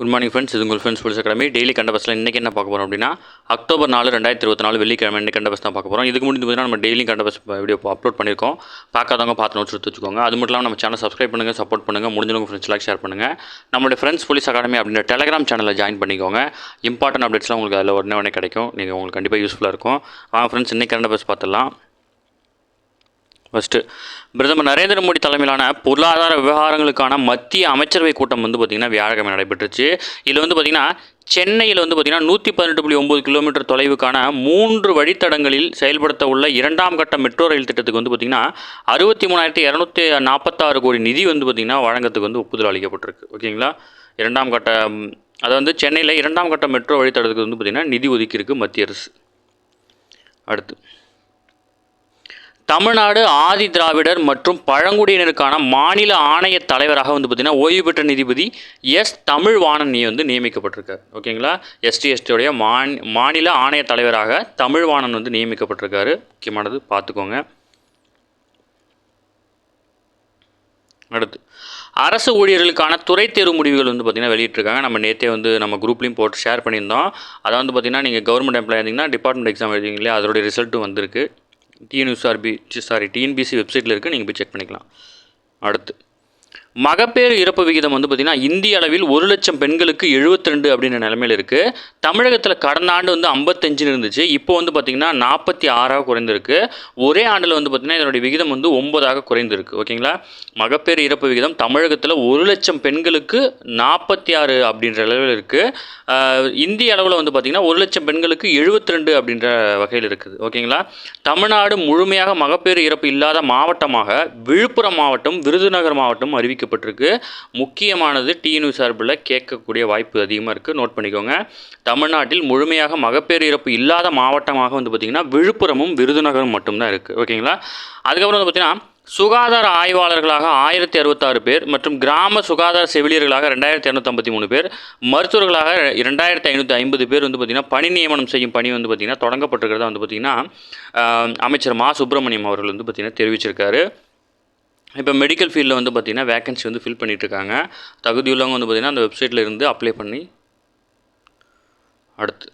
Good morning friends, இது உங்கள் friends police academy. Daily கண்ட பஸ்ஸில் இன்றைக்கி என்ன பார்க்க போகிறோம் அப்படின்னா அக்டோபர் 4, 2024 வெள்ளிக்கிழமை இன்றைக்கி கண்ட பஸ் தான் பார்க்க போகிறோம். இதுக்கு முன்னாடி பார்த்தீங்கன்னா நம்ம டெய்லி கண்ட பஸ் வீடியோ அப்லோட் பண்ணியிருக்கோம். பார்க்காதவங்க பார்த்து நோட்ஸ் எடுத்து வச்சுக்கோங்க. அது மட்டும் இல்லாமல் நம்ம சேனல் சப்ஸ்கிரைப் பண்ணுங்கள், சப்போர்ட் பண்ணுங்கள், முடிஞ்சவங்க ஃப்ரெண்ட்ஸ்லாம் ஷேர் பண்ணுங்கள். நம்மளுடைய ஃப்ரெண்ட்ஸ் புலிஸ் அகாடமி அப்படின்ற டெலிகிராம் சேனலில் ஜாயின் பண்ணிக்கோங்க. இம்பார்ட்டன்ட் அப்டேட்ஸ்லாம் உங்களுக்கு அதில் உடனே கிடைக்கும். நீங்கள் உங்களுக்கு கண்டிப்பாக யூஸ்ஃபுல்லாக இருக்கும். வாங்க ஃப்ரெண்ட்ஸ், இன்றைக்கி கண்ட பஸ் பார்த்துடலாம். ஃபஸ்ட்டு, பிரதமர் நரேந்திர மோடி தலைமையிலான பொருளாதார விவகாரங்களுக்கான மத்திய அமைச்சரவை கூட்டம் பார்த்திங்கன்னா வியாழக்கிழமை நடைபெற்றுச்சு. இதில் பார்த்திங்கன்னா சென்னையில் பார்த்திங்கன்னா 118.9 கிலோமீட்டர் தொலைவுக்கான 3 வழித்தடங்களில் செயல்படுத்த உள்ள 2ஆம் கட்ட மெட்ரோ ரயில் திட்டத்துக்கு பார்த்திங்கன்னா 63,246 கோடி நிதி பார்த்திங்கன்னா வழங்கத்துக்கு ஒப்புதல் அளிக்கப்பட்டிருக்கு. ஓகேங்களா, 2ஆம் கட்ட, அதாவது சென்னையில் 2ஆம் கட்ட மெட்ரோ வழித்தடத்துக்கு பார்த்திங்கன்னா நிதி ஒதுக்கியிருக்கு மத்திய அரசு. அடுத்து, தமிழ்நாடு ஆதி திராவிடர் மற்றும் பழங்குடியினருக்கான மாநில ஆணைய தலைவராக பார்த்திங்கன்னா ஓய்வு பெற்ற நீதிபதி எஸ் தமிழ்வாணன் நியமிக்கப்பட்டிருக்கார். ஓகேங்களா, எஸ்டியோடைய மாநில ஆணைய தலைவராக தமிழ்வாணன் நியமிக்கப்பட்டிருக்காரு. முக்கியமானது பார்த்துக்கோங்க. அடுத்து, அரசு ஊழியர்களுக்கான துறை தேர்வு முடிவுகள் பார்த்திங்கன்னா வெளியிட்டிருக்காங்க. நம்ம நேற்றே நம்ம குரூப்லேயும் போட்டு ஷேர் பண்ணியிருந்தோம். அதை பார்த்திங்கன்னா நீங்கள் கவர்மெண்ட் எம்ப்ளாய் இருந்தீங்கன்னா டிபார்ட்மெண்ட் எக்ஸாம் எழுதிங்க இல்லையா, அதோடைய ரிசல்ட்டும் வந்திருக்கு. டிஎன்பிசி வெப்சைட்டில் இருக்குது, நீங்கள் போய் செக் பண்ணிக்கலாம். அடுத்து, மகப்பேறு இறப்பு விகிதம் பார்த்திங்கன்னா இந்திய அளவில் 1,00,000 பெண்களுக்கு 72 அப்படின்ற நிலைமையில் இருக்குது. தமிழகத்தில் கடந்த ஆண்டு 55 இருந்துச்சு. இப்போ பார்த்திங்கன்னா 46 குறைந்திருக்கு. ஒரே ஆண்டில் பார்த்திங்கன்னா இதனுடைய விகிதம் 9 குறைந்திருக்கு. ஓகேங்களா, மகப்பேறு இறப்பு விகிதம் தமிழகத்தில் 1,00,000 பெண்களுக்கு 46 அப்படின்ற அளவில் இருக்குது. இந்திய அளவில் பார்த்திங்கன்னா 1,00,000 பெண்களுக்கு 72 அப்படின்ற வகையில் இருக்குது. ஓகேங்களா, தமிழ்நாடு முழுமையாக மகப்பேறு இறப்பு இல்லாத மாவட்டமாக விழுப்புரம் மாவட்டம், விருதுநகர் மாவட்டம் அறிவிக்கப்பட்டிருக்கு. முக்கியமானது டிஎன்யூ சார்பில் கேட்கக்கூடிய வாய்ப்பு அதிகமாக இருக்குது, நோட் பண்ணிக்கோங்க. தமிழ்நாட்டில் முழுமையாக மகப்பேறு இறப்பு இல்லாத மாவட்டமாக பார்த்திங்கன்னா விழுப்புரமும் விருதுநகரும் மட்டும்தான் இருக்குது. ஓகேங்களா, அதுக்கப்புறம் பார்த்திங்கன்னா சுகாதார ஆய்வாளர்களாக 1066 பேர் மற்றும் கிராம சுகாதார செவிலியர்களாக 2253 பேர், மருத்துவர்களாக 2550 பேர் பார்த்திங்கன்னா பணி நியமனம் செய்யும் பணி பார்த்திங்கன்னா தொடங்கப்பட்டிருக்கிறதா பார்த்திங்கன்னா அமைச்சர் மா சுப்பிரமணியம் அவர்கள் பார்த்திங்கன்னா தெரிவிச்சிருக்காரு. இப்போ மெடிக்கல் ஃபீல்டில் பார்த்திங்கன்னா வேக்கன்சி ஃபில் பண்ணிகிட்ருக்காங்க. தகுதியுள்ளவங்க பார்த்திங்கன்னா அந்த வெப்சைட்டில் இருந்து அப்ளை பண்ணி. அடுத்து,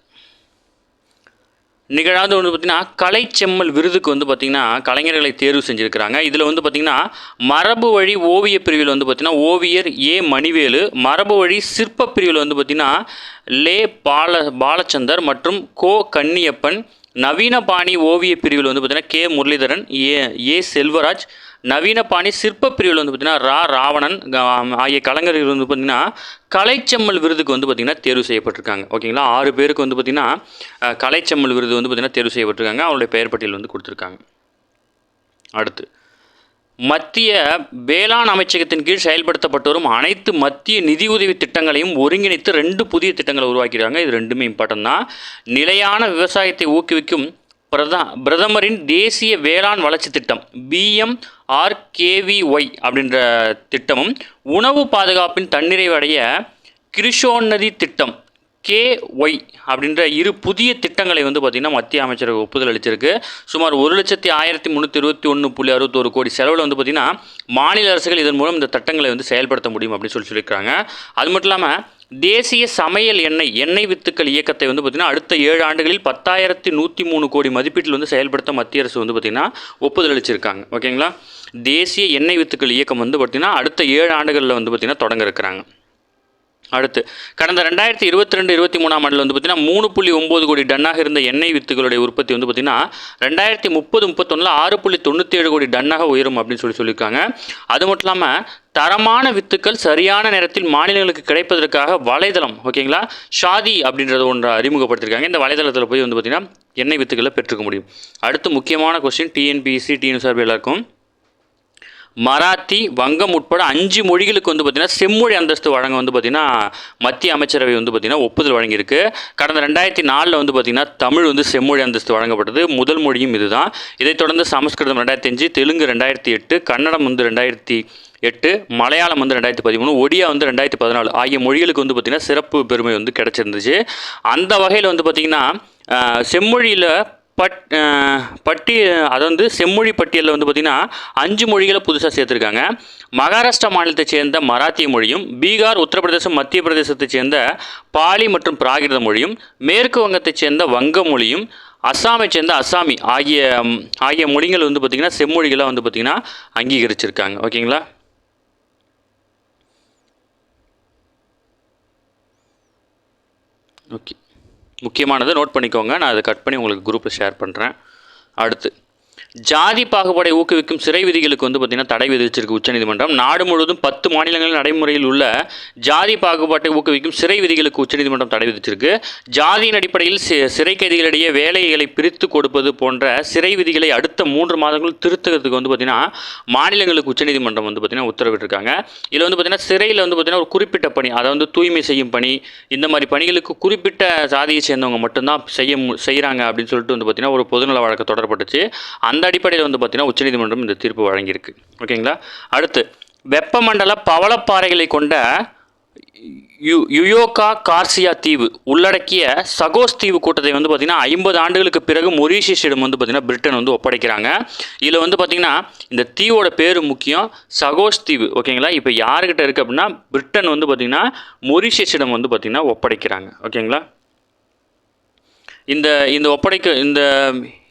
நிகழாவது பார்த்திங்கன்னா கலைச்செம்மல் விருதுக்கு பார்த்திங்கன்னா கலைஞர்களை தேர்வு செஞ்சுருக்கிறாங்க. இதில் பார்த்திங்கன்னா மரபு வழி ஓவிய பிரிவில் பார்த்திங்கன்னா ஓவியர் ஏ மணிவேலு, மரபு வழி சிற்ப பிரிவில் பார்த்திங்கன்னா லே பாலச்சந்தர் மற்றும் கோ கன்னியப்பன், நவீன பாணி ஓவிய பிரிவில் பார்த்திங்கன்னா கே முரளிதரன், ஏ செல்வராஜ், நவீன பாணி சிற்ப பிரிவில் பார்த்திங்கன்னா ராவணன் ஆகிய கலைஞர்கள் பார்த்திங்கன்னா கலைச்செம்மல் விருதுக்கு பார்த்திங்கன்னா தேர்வு செய்யப்பட்டிருக்காங்க. ஓகேங்களா, 6 பேருக்கு பார்த்திங்கன்னா கலைச்செம்மல் விருது பார்த்திங்கன்னா தேர்வு செய்யப்பட்டிருக்காங்க. அவங்களுடைய பெயர் பட்டியல் கொடுத்துருக்காங்க. அடுத்து, மத்திய வேளாண் அமைச்சகத்தின் கீழ் செயல்படுத்தப்பட்டு வரும் அனைத்து மத்திய நிதியுதவி திட்டங்களையும் ஒருங்கிணைத்து 2 புதிய திட்டங்களை உருவாக்கிடுறாங்க. இது 2மே இம்பார்ட்டன் தான். நிலையான விவசாயத்தை ஊக்குவிக்கும் பிரதமரின் தேசிய வேளாண் வளர்ச்சி திட்டம் BMRKVY அப்படின்ற திட்டமும், உணவு பாதுகாப்பின் தன்னிறைவு அடைய கிருஷோன்னதி திட்டம் KY அப்படின்ற 2 புதிய திட்டங்களை பார்த்திங்கன்னா மத்திய அமைச்சரவை ஒப்புதல் அளிச்சிருக்கு. சுமார் 1,1321.61 கோடி செலவில் பார்த்திங்கன்னா மாநில அரசுகள் இதன் மூலம் இந்த திட்டங்களை செயல்படுத்த முடியும் அப்படின்னு சொல்லியிருக்காங்க. அது மட்டும் இல்லாமல் தேசிய சமையல் எண்ணெய் வித்துக்கள் இயக்கத்தை பார்த்திங்கன்னா அடுத்த 7 ஆண்டுகளில் 10,103 கோடி மதிப்பீட்டில் செயல்படுத்த மத்திய அரசு பார்த்திங்கன்னா ஒப்புதல் அளிச்சிருக்காங்க. ஓகேங்களா, தேசிய எண்ணெய் வித்துக்கள் இயக்கம் பார்த்திங்கன்னா அடுத்த 7 ஆண்டுகளில் பார்த்திங்கன்னா தொடங்க இருக்கிறாங்க. அடுத்து, கடந்த 2022-23 ஆண்டில் பார்த்திங்கன்னா 3.9 கோடி டன்னாக இருந்த எண்ணெய் வித்துகளுடைய உற்பத்தி பார்த்திங்கன்னா 2030-31 6.97 கோடி டன்னாக உயரும் அப்படின்னு சொல்லியிருக்காங்க. அது மட்டும் இல்லாமல் தரமான வித்துக்கள் சரியான நேரத்தில் மாநிலங்களுக்கு கிடைப்பதற்காக வலைதளம், ஓகேங்களா, ஷாதி அப்படின்றத ஒன்று அறிமுகப்படுத்தியிருக்காங்க. இந்த வலைதளத்தில் போய் பார்த்திங்கன்னா எண்ணெய் வித்துக்களை பெற்றுக்க முடியும். அடுத்து, முக்கியமான கொஸ்டின் டிஎன்பிசி டிஎன்யூ எல்லாருக்கும் மராத்தி, வங்கம் உட்பட 5 மொழிகளுக்கு பார்த்திங்கன்னா செம்மொழி அந்தஸ்து வழங்க பார்த்திங்கன்னா மத்திய அமைச்சரவை பார்த்திங்கன்னா ஒப்புதல் வழங்கியிருக்கு. கடந்த 2004 பார்த்திங்கன்னா தமிழ் செம்மொழி அந்தஸ்து வழங்கப்பட்டது. முதல் மொழியும் இதுதான். இதைத் தொடர்ந்து சமஸ்கிருதம் 2005, தெலுங்கு 2008, கன்னடம் 2008, மலையாளம் 2013, ஒடியா 2014 ஆகிய மொழிகளுக்கு பார்த்திங்கன்னா சிறப்பு பெருமை கிடைச்சிருந்துச்சு. அந்த வகையில் பார்த்திங்கன்னா செம்மொழியில் அது வந்து செம்மொழி பட்டியலில் வந்து பார்த்திங்கன்னா 5 மொழிகளை புதுசாக சேர்த்துருக்காங்க. மகாராஷ்டிரா மாநிலத்தை சேர்ந்த மராத்திய மொழியும், பீகார், உத்தரப்பிரதேசம், மத்திய பிரதேசத்தை சேர்ந்த பாலி மற்றும் பிராகிருத மொழியும், மேற்கு வங்கத்தை சேர்ந்த வங்க மொழியும், அஸ்ஸாமை சேர்ந்த அஸ்ஸாமி ஆகிய மொழிகள் வந்து பார்த்திங்கன்னா செம்மொழிகளாக வந்து பார்த்திங்கன்னா அங்கீகரிச்சிருக்காங்க. ஓகேங்களா? ஓகே, முக்கியமானதை நோட் பண்ணிக்கோங்க. நான் அதை கட் பண்ணி உங்களுக்கு குரூப்பில் ஷேர் பண்ணுறேன். அடுத்து, ஜாதி பாகுபாடை ஊக்குவிக்கும் சிறை விதிகளுக்கு வந்து பார்த்திங்கன்னா தடை விதிச்சிருக்கு உச்சநீதிமன்றம். நாடு முழுவதும் 10 மாநிலங்களில் நடைமுறையில் உள்ள ஜாதி பாகுபாட்டை ஊக்குவிக்கும் சிறை விதிகளுக்கு உச்சநீதிமன்றம் தடை விதிச்சிருக்கு. ஜாதியின் அடிப்படையில் சிறை கைதிகளிடையே வேலைகளை பிரித்து கொடுப்பது போன்ற சிறை விதிகளை அடுத்த 3 மாதங்கள் திருத்துறதுக்கு வந்து பார்த்திங்கன்னா மாநிலங்களுக்கு உச்சநீதிமன்றம் வந்து பார்த்திங்கன்னா உத்தரவிட்டிருக்காங்க. இதில் வந்து பார்த்திங்கன்னா சிறையில் வந்து பார்த்திங்கன்னா ஒரு குறிப்பிட்ட பணி, அதாவது தூய்மை செய்யும் பணி, இந்த மாதிரி பணிகளுக்கு குறிப்பிட்ட ஜாதியை சேர்ந்தவங்க மட்டும்தான் செய்கிறாங்க அப்படின்னு சொல்லிட்டு வந்து பார்த்திங்கன்னா ஒரு பொதுநல வழக்கு தொடரப்பட்டுச்சு. அந்த அடிப்படையில் வந்து பார்த்திங்கன்னா உச்சநீதிமன்றம் இந்த தீர்ப்பு வழங்கியிருக்கு. ஓகேங்களா? அடுத்து, வெப்பமண்டல பவளப்பாறைகளை கொண்ட யுயோகா கார்சியா தீவு உள்ளடக்கிய சகோஸ் தீவு கூட்டத்தை வந்து பார்த்திங்கன்னா 50 ஆண்டுகளுக்கு பிறகு மொரீஷியஸிடம் வந்து பார்த்திங்கன்னா பிரிட்டன் வந்து ஒப்படைக்கிறாங்க. இதில் வந்து பார்த்திங்கன்னா இந்த தீவோட பேர் முக்கியம், சகோஸ் தீவு. ஓகேங்களா? இப்போ யாருக்கிட்ட இருக்குது அப்படின்னா பிரிட்டன் வந்து பார்த்திங்கன்னா மொரீஷியஸிடம் வந்து பார்த்திங்கன்னா ஒப்படைக்கிறாங்க. ஓகேங்களா?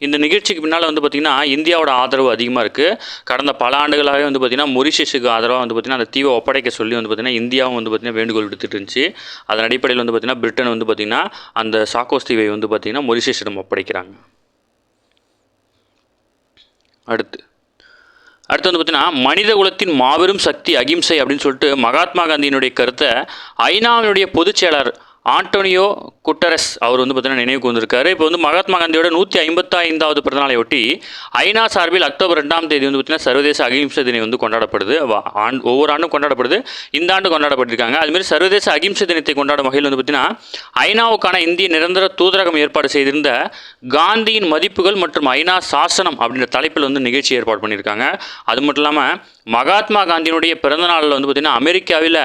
இந்த நிகழ்ச்சிக்கு பின்னால் வந்து பார்த்திங்கன்னா இந்தியாவோட ஆதரவு அதிகமாக இருக்குது. கடந்த பல ஆண்டுகளாகவே வந்து பார்த்திங்கன்னா மொரீஷியஸுக்கு ஆதரவாக வந்து பார்த்திங்கன்னா அந்த தீவை ஒப்படைக்க சொல்லி வந்து பார்த்திங்கன்னா இந்தியாவும் வந்து பார்த்திங்கன்னா வேண்டுகோள் விடுத்துட்டு இருந்துச்சு. அதன் அடிப்படையில் வந்து பார்த்திங்கன்னா பிரிட்டன் வந்து பார்த்திங்கன்னா அந்த சாகோஸ் தீவை வந்து பார்த்திங்கன்னா மொரீஷியஸிடம் ஒப்படைக்கிறாங்க. அடுத்து வந்து பார்த்திங்கன்னா மனித குலத்தின் மாபெரும் சக்தி அகிம்சை அப்படின்னு சொல்லிட்டு மகாத்மா காந்தியினுடைய கருத்தை ஐநாவினுடைய பொதுச் செயலாளர் ஆண்டோனியோ குட்டரஸ் அவர் வந்து பார்த்திங்கன்னா நினைவுக்கு வந்திருக்காரு. இப்போ வந்து மகாத்மா காந்தியோட 155வது பிறந்தநாளை ஒட்டி ஐநா சார்பில் அக்டோபர் 2ஆம் தேதி வந்து பார்த்திங்கன்னா சர்வதேச அகிம்சை தினம் வந்து கொண்டாடப்படுது. ஒவ்வொரு ஆண்டும் கொண்டாடப்படுது. இந்த ஆண்டு கொண்டாடப்பட்டிருக்காங்க. அதுமாதிரி சர்வதேச அகிம்சை தினத்தை கொண்டாடும் வகையில் வந்து பார்த்திங்கன்னா ஐநாவுக்கான இந்திய நிரந்தர தூதரகம் ஏற்பாடு செய்திருந்த காந்தியின் மதிப்புகள் மற்றும் ஐநா சாசனம் அப்படின்ற தலைப்பில் வந்து நிகழ்ச்சி ஏற்பாடு பண்ணியிருக்காங்க. அது மட்டும் இல்லாமல் மகாத்மா காந்தியினுடைய பிறந்தநாளில் வந்து பார்த்திங்கன்னா அமெரிக்காவில்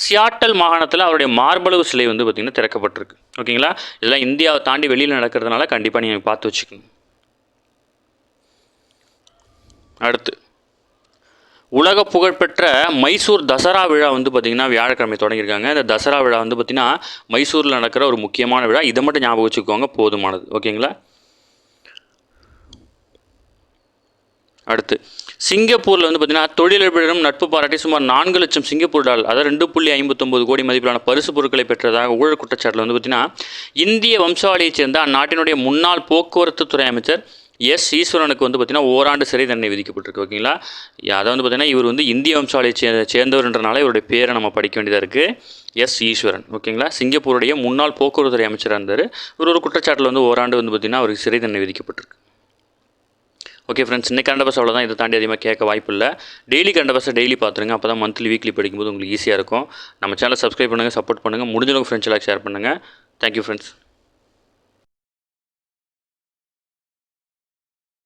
சியாட்டல் மாகாணத்தில் அவருடைய மார்பளவு சிலை வந்து பார்த்திங்கன்னா திறக்கப்பட்டிருக்கு. ஓகேங்களா? இதெல்லாம் இந்தியாவை தாண்டி வெளியில் நடக்கிறதுனால கண்டிப்பாக நீங்கள் பார்த்து வச்சுக்கணும். அடுத்து, உலக புகழ்பெற்ற மைசூர் தசரா விழா வந்து பார்த்திங்கன்னா வியாழக்கிழமை தொடங்கியிருக்காங்க. இந்த தசரா விழா வந்து பார்த்திங்கன்னா மைசூரில் நடக்கிற ஒரு முக்கியமான விழா. இதை மட்டும் ஞாபகம் வச்சுக்கோங்க, போதுமானது. ஓகேங்களா? அடுத்து, சிங்கப்பூரில் வந்து பார்த்திங்கன்னா தொழிலதிபரிடம் நட்பு பாராட்டி சுமார் 4 லட்சம் சிங்கப்பூர் டாலர், அதாவது 2.59 கோடி மதிப்பிலான பரிசு பொருட்களை பெற்றதாக ஊழல் குற்றச்சாட்டில் வந்து பார்த்திங்கன்னா இந்திய வம்சாவளியைச் சேர்ந்த அந்நாட்டினுடைய முன்னாள் போக்குவரத்து துறை அமைச்சர் எஸ் ஈஸ்வரனுக்கு வந்து பார்த்திங்கன்னா ஓராண்டு சிறை தண்டனை விதிக்கப்பட்டிருக்கு. ஓகேங்களா? அதை வந்து பார்த்திங்கன்னா இவர் வந்து இந்திய வம்சாவளியை சேர்ந்தவர்ன்றனால இவருடைய பேரை நம்ம படிக்க வேண்டியதாக இருக்குது. எஸ் ஈஸ்வரன். ஓகேங்களா? சிங்கப்பூருடைய முன்னாள் போக்குவரத்து துறை அமைச்சராக இருந்தார். இவர் ஒரு குற்றச்சாட்டில் வந்து ஓராண்டு வந்து பார்த்திங்கன்னா அவருக்கு சிறை தண்டனை விதிக்கப்பட்டிருக்கு. ஓகே ஃப்ரெண்ட்ஸ், இன்னைக்கு கரண்ட் அஃபேர்ஸ் அவ்வளோதான். இதை தாண்டி அதிகமாக கேட்க வாய்ப்பு இல்லை. டெய்லி கரண்ட் அஃபேர்ஸை டெய்லி பார்த்துருங்க. அப்போ தான் மந்த்லி வீக்லி படிக்கும்போது உங்களுக்கு ஈஸியாக இருக்கும். நம்ம சேனலை சப்ஸ்கிரைப் பண்ணுங்கள், சப்போர்ட் பண்ணுங்கள், முடிஞ்சளவுக்கு ஃப்ரெண்ட்ஸ் எல்லாம் ஷேர் பண்ணுங்கள். Thank you friends.